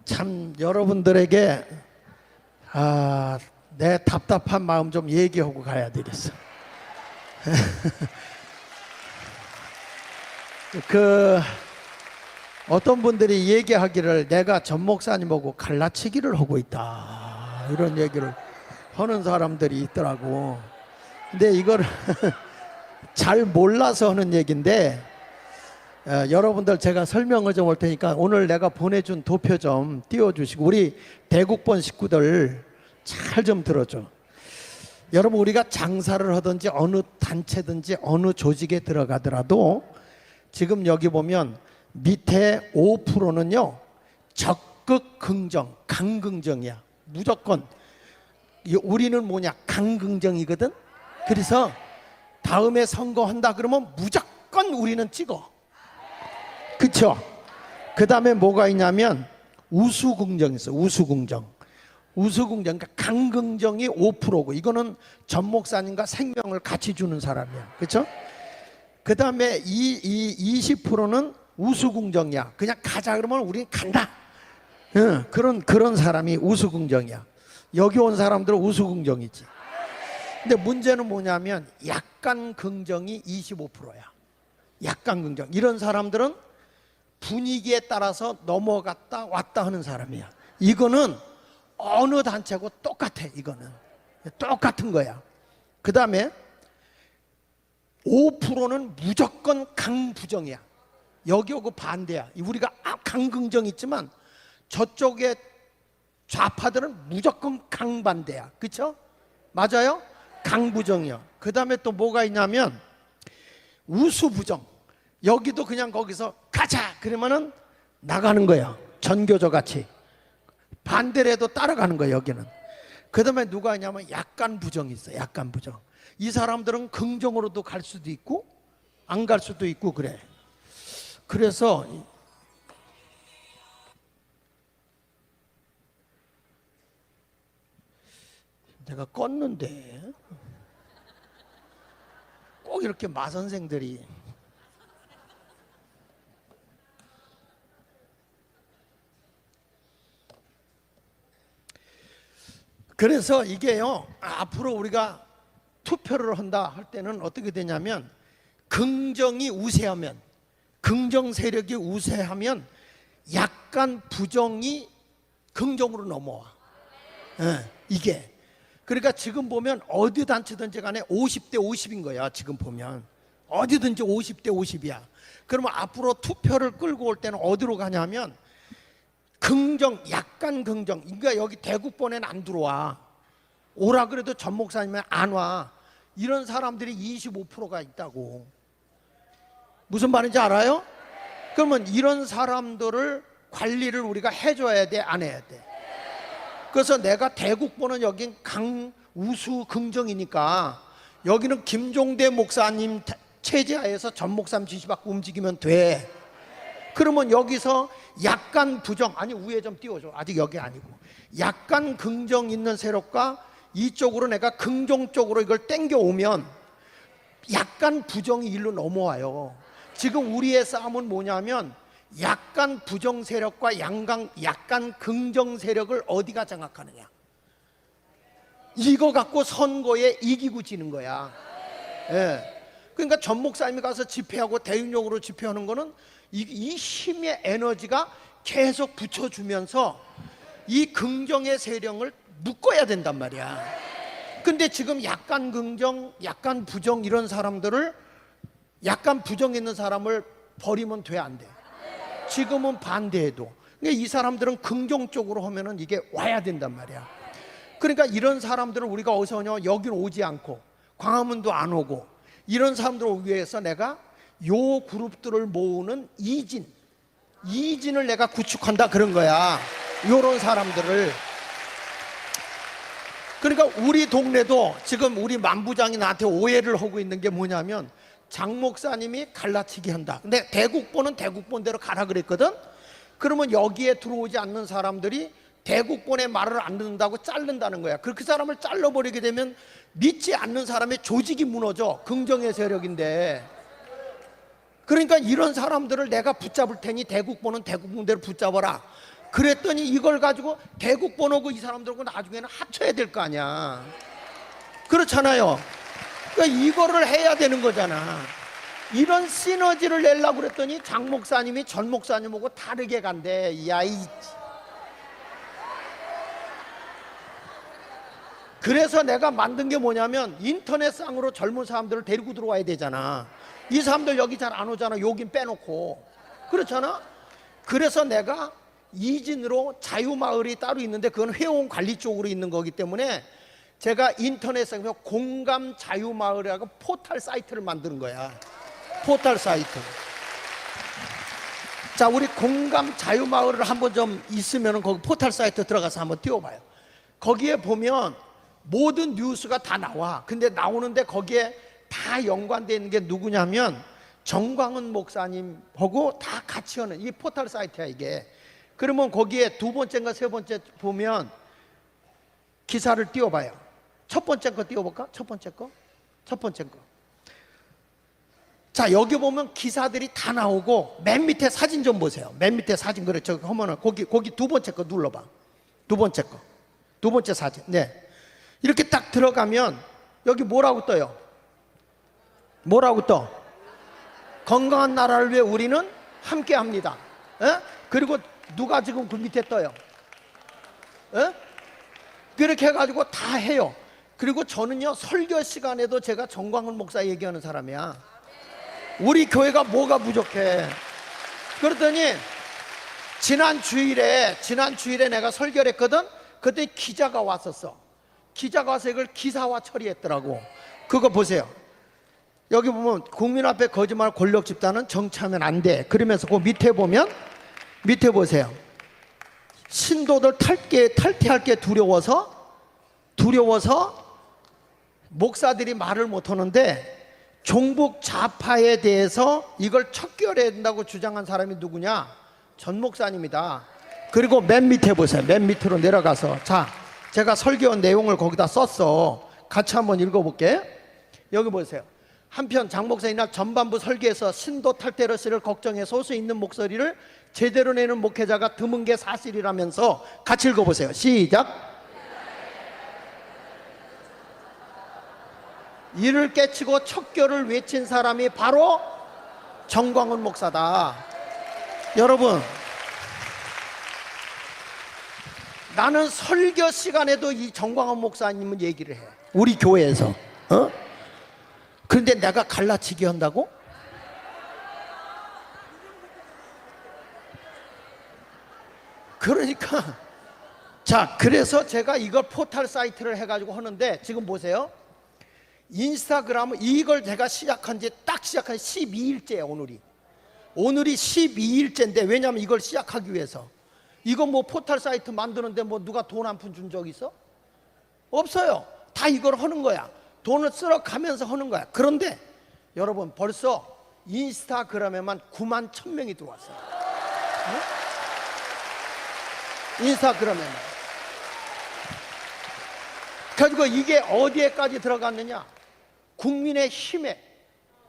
참 여러분들에게 내 답답한 마음 좀 얘기하고 가야 되겠어. 어떤 분들이 얘기하기를 내가 전 목사님하고 갈라치기를 하고 있다 이런 얘기를 하는 사람들이 있더라고. 근데 이걸 잘 몰라서 하는 얘기인데 여러분들 제가 설명을 좀 할 테니까 오늘 내가 보내준 도표 좀 띄워주시고 우리 대국본 식구들 잘 좀 들어줘. 여러분, 우리가 장사를 하든지 어느 단체든지 어느 조직에 들어가더라도 지금 여기 보면 밑에 5%는요 적극 긍정, 강긍정이야. 무조건 우리는 뭐냐, 강긍정이거든. 그래서 다음에 선거한다 그러면 무조건 우리는 찍어. 그쵸? 그 다음에 뭐가 있냐면 우수긍정이 있어. 우수긍정. 우수긍정, 그러니까 강긍정이 5%고 이거는 전 목사님과 생명을 같이 주는 사람이야. 그렇죠? 그 다음에 이 20%는 우수긍정이야. 그냥 가자 그러면 우린 간다. 그런 사람이 우수긍정이야. 여기 온 사람들은 우수긍정이지. 근데 문제는 뭐냐면 약간 긍정이 25%야. 약간 긍정. 이런 사람들은 분위기에 따라서 넘어갔다 왔다 하는 사람이야. 이거는 어느 단체고 똑같아. 이거는 똑같은 거야. 그 다음에 5%는 무조건 강부정이야. 여기하고 반대야. 우리가 강긍정 있지만 저쪽에 좌파들은 무조건 강반대야. 그렇죠? 맞아요? 강부정이야. 그 다음에 또 뭐가 있냐면 우수부정. 여기도 그냥 거기서 가자 그러면은 나가는 거야. 전교조 같이. 반대로 해도 따라가는 거야 여기는. 그 다음에 누가 있냐면 약간 부정이 있어. 약간 부정. 이 사람들은 긍정으로도 갈 수도 있고 안 갈 수도 있고 그래. 그래서 내가 껐는데 꼭 이렇게 마선생들이 그래서 이게요 앞으로 우리가 투표를 한다 할 때는 어떻게 되냐면 긍정이 우세하면 긍정 세력이 우세하면 약간 부정이 긍정으로 넘어와. 이게 그러니까 지금 보면 어디 단체든지 간에 50대 50인 거야. 지금 보면 어디든지 50대 50이야. 그러면 앞으로 투표를 끌고 올 때는 어디로 가냐면 긍정, 약간 긍정. 그러니까 여기 대국본에는 안 들어와. 오라 그래도 전 목사님은 안 와. 이런 사람들이 25%가 있다고. 무슨 말인지 알아요? 그러면 이런 사람들을 관리를 우리가 해줘야 돼, 안 해야 돼? 그래서 내가 대국본은 여긴 강우수 긍정이니까 여기는 김종대 목사님 체제하에서 전 목사님 지시받고 움직이면 돼. 그러면 여기서 약간 부정, 아니 위에 좀 띄워줘. 아직 여기 아니고 약간 긍정 있는 세력과 이쪽으로 내가 긍정 쪽으로 이걸 땡겨오면 약간 부정이 일로 넘어와요. 지금 우리의 싸움은 뭐냐면 약간 부정 세력과 약간 긍정 세력을 어디가 장악하느냐. 이거 갖고 선거에 이기고 지는 거야. 그러니까 전 목사님이 가서 집회하고 대윤용으로 집회하는 거는 이 힘의 에너지가 계속 붙여주면서 이 긍정의 세력을 묶어야 된단 말이야. 근데 지금 약간 긍정, 약간 부정 이런 사람들을 약간 부정 있는 사람을 버리면 돼, 안 돼? 지금은 반대해도. 그러니까 이 사람들은 긍정 쪽으로 하면은 이게 와야 된단 말이야. 그러니까 이런 사람들을 우리가 어디서 오냐? 여기는 오지 않고 광화문도 안 오고 이런 사람들을 위해서 내가 요 그룹들을 모으는 이진을 내가 구축한다 그런 거야. 요런 사람들을. 그러니까 우리 동네도 지금 우리 만부장이 나한테 오해를 하고 있는 게 뭐냐면 장 목사님이 갈라치기 한다. 근데 대국본은 대국본대로 가라 그랬거든. 그러면 여기에 들어오지 않는 사람들이 대국본의 말을 안 듣는다고 자른다는 거야. 그 사람을 잘라버리게 되면 믿지 않는 사람의 조직이 무너져. 긍정의 세력인데. 그러니까 이런 사람들을 내가 붙잡을 테니 대국본은 대국본대로 붙잡아라. 그랬더니 이걸 가지고 대국번호고 이 사람들하고 나중에는 합쳐야 될 거 아니야. 그렇잖아요. 그러니까 이거를 해야 되는 거잖아. 이런 시너지를 내려고 그랬더니 장 목사님이 전 목사님하고 다르게 간대. 야이. 그래서 내가 만든 게 뭐냐면 인터넷상으로 젊은 사람들을 데리고 들어와야 되잖아. 이 사람들 여기 잘 안 오잖아. 여긴 빼놓고. 그렇잖아. 그래서 내가 이진으로 자유마을이 따로 있는데 그건 회원 관리 쪽으로 있는 거기 때문에 제가 인터넷상에서 공감 자유마을이라고 포털 사이트를 만드는 거야. 포털 사이트. 자, 우리 공감 자유마을을 한번 좀 있으면 거기 포털 사이트 들어가서 한번 띄워봐요. 거기에 보면 모든 뉴스가 다 나와. 근데 나오는데 거기에 다 연관되어 있는 게 누구냐면 정광훈 목사님하고 다 같이 하는 이 포털 사이트야 이게. 그러면 거기에 두 번째인가 세 번째 보면 기사를 띄워봐요. 첫 번째 거 띄워볼까? 첫 번째 거. 자, 여기 보면 기사들이 다 나오고 맨 밑에 사진 좀 보세요. 맨 밑에 사진. 그래, 저기 하면은 거기 두 번째 거 눌러봐. 두 번째 사진. 네. 이렇게 딱 들어가면 여기 뭐라고 떠요? 뭐라고 떠? 건강한 나라를 위해 우리는 함께 합니다. 에? 그리고 누가 지금 그 밑에 떠요? 에? 그렇게 해가지고 다 해요. 그리고 저는요 설교 시간에도 제가 정광훈 목사 얘기하는 사람이야. 우리 교회가 뭐가 부족해? 그랬더니 지난 주일에 내가 설교를 했거든. 그때 기자가 왔었어. 기자가 와서 이걸 기사화 처리했더라고. 그거 보세요. 여기 보면 국민 앞에 거짓말 권력 집단은 정치하면 안 돼. 그러면서 그 밑에 보면 밑에 보세요. 신도들 탈퇴할 게 두려워서 목사들이 말을 못 하는데 종북 좌파에 대해서 이걸 척결해야 된다고 주장한 사람이 누구냐? 전 목사님이다. 그리고 맨 밑에 보세요. 맨 밑으로 내려가서 자, 제가 설교한 내용을 거기다 썼어. 같이 한번 읽어볼게. 여기 보세요. 한편 장 목사님이나 전반부 설교에서 신도 탈퇴러시를 걱정해 소수 있는 목소리를 제대로 내는 목회자가 드문 게 사실이라면서 같이 읽어보세요. 시작. 이를 깨치고 척결을 외친 사람이 바로 정광훈 목사다. 여러분, 나는 설교 시간에도 이 정광훈 목사님은 얘기를 해. 우리 교회에서. 그런데 내가 갈라치기 한다고? 그러니까 자, 그래서 제가 이걸 포털 사이트를 해가지고 하는데 지금 보세요. 인스타그램 이걸 제가 시작한 지 12일째예요. 오늘이 12일째인데 왜냐하면 이걸 시작하기 위해서 이거 뭐 포털 사이트 만드는데 뭐 누가 돈 한 푼 준 적 있어? 없어요. 다 이걸 하는 거야. 돈을 쓸어 가면서 하는 거야. 그런데 여러분 벌써 인스타그램에만 9만 1,000명이 들어왔어요. 인스타그램에만. 그리고 이게 어디에까지 들어갔느냐? 국민의힘의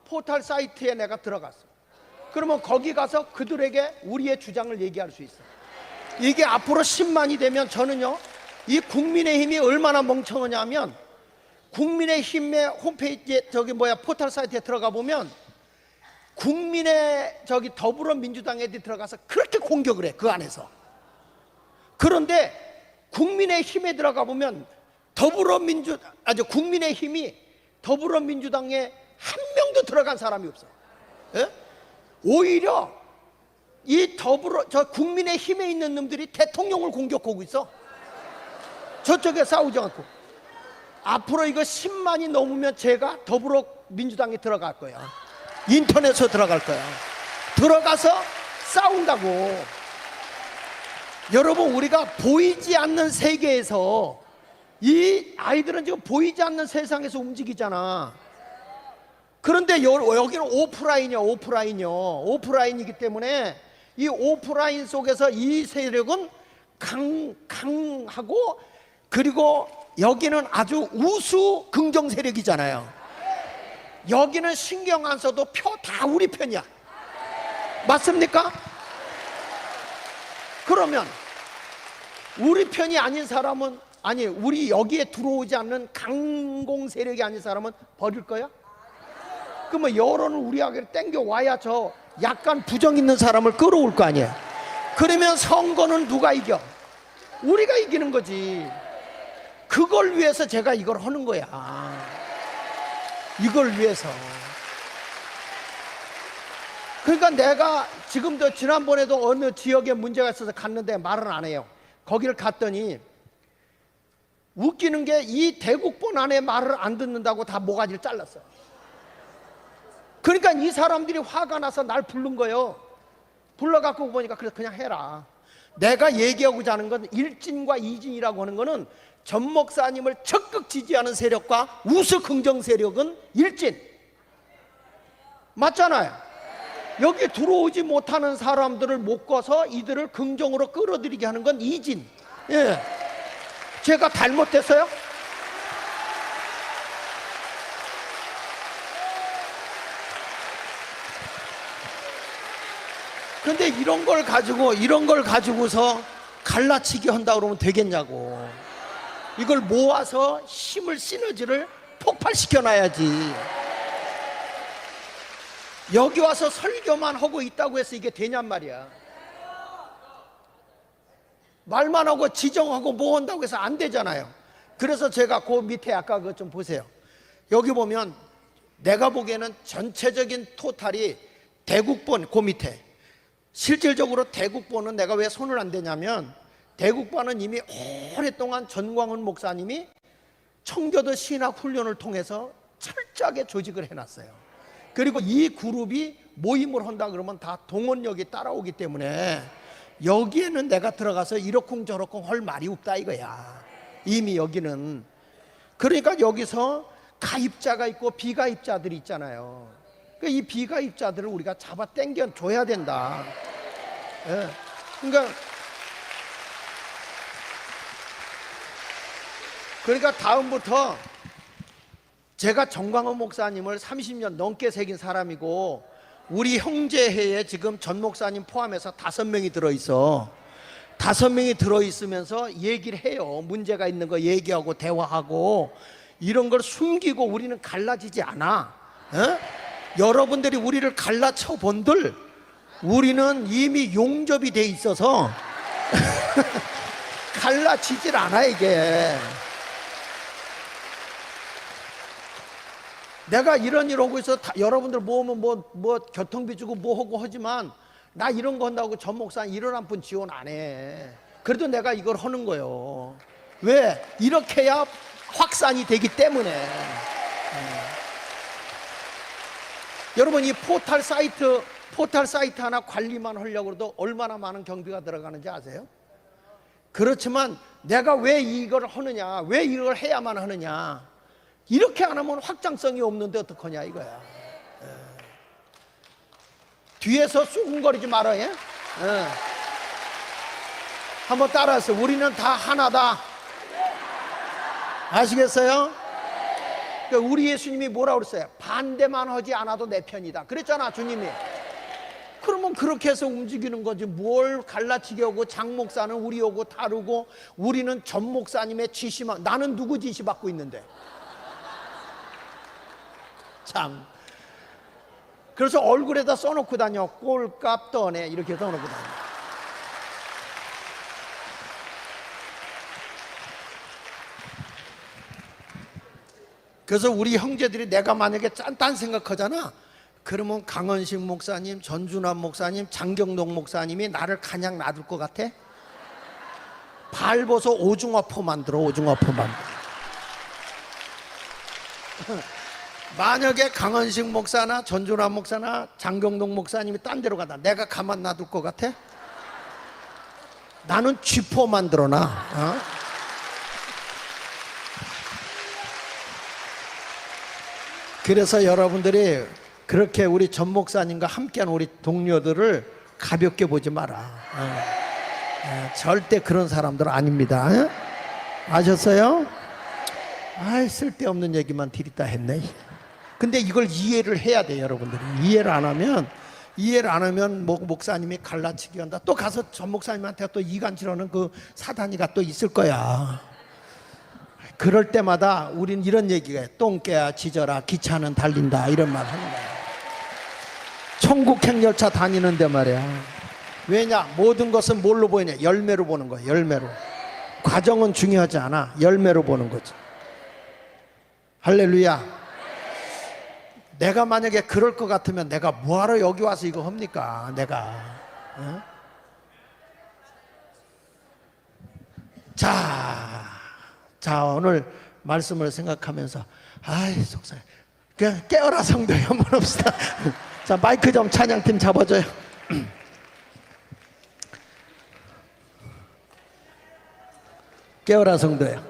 포털 사이트에 내가 들어갔어. 그러면 거기 가서 그들에게 우리의 주장을 얘기할 수 있어. 이게 앞으로 10만이 되면 저는요 이 국민의힘이 얼마나 멍청하냐면 국민의힘의 홈페이지에 포털 사이트에 들어가 보면 국민의 더불어민주당 애들이 들어가서 그렇게 공격을 해. 그 안에서. 그런데 국민의힘에 들어가 보면 국민의힘이 더불어민주당에 한 명도 들어간 사람이 없어. 예? 오히려 국민의힘에 있는 놈들이 대통령을 공격하고 있어. 저쪽에 싸우지 않고. 앞으로 이거 10만이 넘으면 제가 더불어민주당에 들어갈 거야. 인터넷으로 들어갈 거야. 들어가서 싸운다고. 여러분, 우리가 보이지 않는 세계에서 이 아이들은 지금 보이지 않는 세상에서 움직이잖아. 그런데 여기는 오프라인이기 때문에 이 오프라인 속에서 이 세력은 강하고, 그리고 여기는 아주 우수 긍정 세력이잖아요. 여기는 신경 안 써도 표 다 우리 편이야. 맞습니까? 그러면 우리 편이 아닌 사람은, 아니 우리 여기에 들어오지 않는 강공 세력이 아닌 사람은 버릴 거야? 그러면 여론을 우리에게 땡겨 와야 저 약간 부정 있는 사람을 끌어올 거 아니야. 그러면 선거는 누가 이겨? 우리가 이기는 거지. 그걸 위해서 제가 이걸 하는 거야. 이걸 위해서. 그러니까 내가 지금도 지난번에도 어느 지역에 문제가 있어서 갔는데 말은 안 해요. 거기를 갔더니 웃기는 게 이 대국본 안에 말을 안 듣는다고 다 모가지를 잘랐어요. 그러니까 이 사람들이 화가 나서 날 부른 거예요. 불러갖고 보니까 그래서 그냥 해라. 내가 얘기하고자 하는 건 일진과 이진이라고 하는 거는 전 목사님을 적극 지지하는 세력과 우수 긍정 세력은 일진. 맞잖아요. 여기 들어오지 못하는 사람들을 묶어서 이들을 긍정으로 끌어들이게 하는 건 이진. 예. 제가 잘못했어요? 근데 이런 걸 가지고서 갈라치기 한다 그러면 되겠냐고. 이걸 모아서 힘을, 시너지를 폭발시켜 놔야지. 여기 와서 설교만 하고 있다고 해서 이게 되냔 말이야. 말만 하고 지정하고 뭐 한다고 해서 안 되잖아요. 그래서 제가 그 밑에 아까 그거 좀 보세요. 여기 보면 내가 보기에는 전체적인 토탈이 대국본 그 밑에, 실질적으로 대국본은 내가 왜 손을 안 대냐면 대국본은 이미 오랫동안 전광훈 목사님이 청교도 신학 훈련을 통해서 철저하게 조직을 해놨어요. 그리고 이 그룹이 모임을 한다 그러면 다 동원력이 따라오기 때문에 여기에는 내가 들어가서 이러쿵저러쿵 할 말이 없다 이거야. 이미 여기는. 그러니까 여기서 가입자가 있고 비가입자들이 있잖아요. 그러니까 이 비가입자들을 우리가 잡아 당겨 줘야 된다. 예. 그러니까 다음부터 제가 정광훈 목사님을 30년 넘게 새긴 사람이고 우리 형제회에 지금 전 목사님 포함해서 5명이 들어있어. 5명이 들어있으면서 얘기를 해요. 문제가 있는 거 얘기하고 대화하고 이런 걸 숨기고 우리는 갈라지지 않아. 여러분들이 우리를 갈라쳐 본들 우리는 이미 용접이 돼 있어서 갈라지질 않아 이게. 내가 이런 일 하고 있어 여러분들 모으면 뭐 교통비 주고 뭐 하고 하지만 나 이런 거 한다고 전 목사님 이런 한 푼 지원 안 해. 그래도 내가 이걸 하는 거예요. 왜? 이렇게 해야 확산이 되기 때문에. 여러분 이 포털 사이트 하나 관리만 하려고 해도 얼마나 많은 경비가 들어가는지 아세요? 그렇지만 내가 왜 이걸 하느냐, 왜 이걸 해야만 하느냐, 이렇게 안 하면 확장성이 없는데 어떡하냐 이거야. 뒤에서 쑥거리지 말아. 예? 한번 따라하세요. 우리는 다 하나다. 아시겠어요? 그러니까 우리 예수님이 뭐라고 그랬어요? 반대만 하지 않아도 내 편이다 그랬잖아 주님이. 그러면 그렇게 해서 움직이는 거지. 뭘 갈라치기 하고 장 목사는 우리하고 다르고 우리는 전 목사님의 지시만. 나는 누구 지시 받고 있는데. 참. 그래서 얼굴에다 써놓고 다녀. 꼴값 떠네 이렇게 써놓고 다녀. 그래서 우리 형제들이 내가 만약에 짠딴 생각하잖아. 그러면 강원식 목사님, 전준환 목사님, 장경동 목사님이 나를 그냥 놔둘 것 같아? 발벗어 오징어포 만들어. 오징어포 만들어. 만약에 강원식 목사나 전준환 목사나 장경동 목사님이 딴 데로 가다 내가 가만 놔둘 것 같아? 나는 쥐포 만들어놔. 그래서 여러분들이 그렇게 우리 전 목사님과 함께한 우리 동료들을 가볍게 보지 마라. 절대 그런 사람들 아닙니다. 아셨어요? 아이, 쓸데없는 얘기만 들이다 했네. 근데 이걸 이해를 해야 돼. 여러분들이 이해를 안 하면 이해를 안 하면 목사님이 갈라치기 한다. 또 가서 전 목사님한테 또 이간질하는 그 사단이가 또 있을 거야. 그럴 때마다 우린 이런 얘기가 해. 똥개야 짖어라 기차는 달린다 이런 말 하는 거야. 천국 행열차 다니는데 말이야. 왜냐? 모든 것은 뭘로 보이냐? 열매로 보는 거야. 열매로. 과정은 중요하지 않아. 열매로 보는 거지. 할렐루야. 내가 만약에 그럴 것 같으면 내가 뭐하러 여기 와서 이거 합니까? 내가. 어? 자 오늘 말씀을 생각하면서 아이 속상해. 그냥 깨어라 성도에 한번 합시다. 자 마이크 좀 찬양팀 잡아줘요. 깨어라 성도에.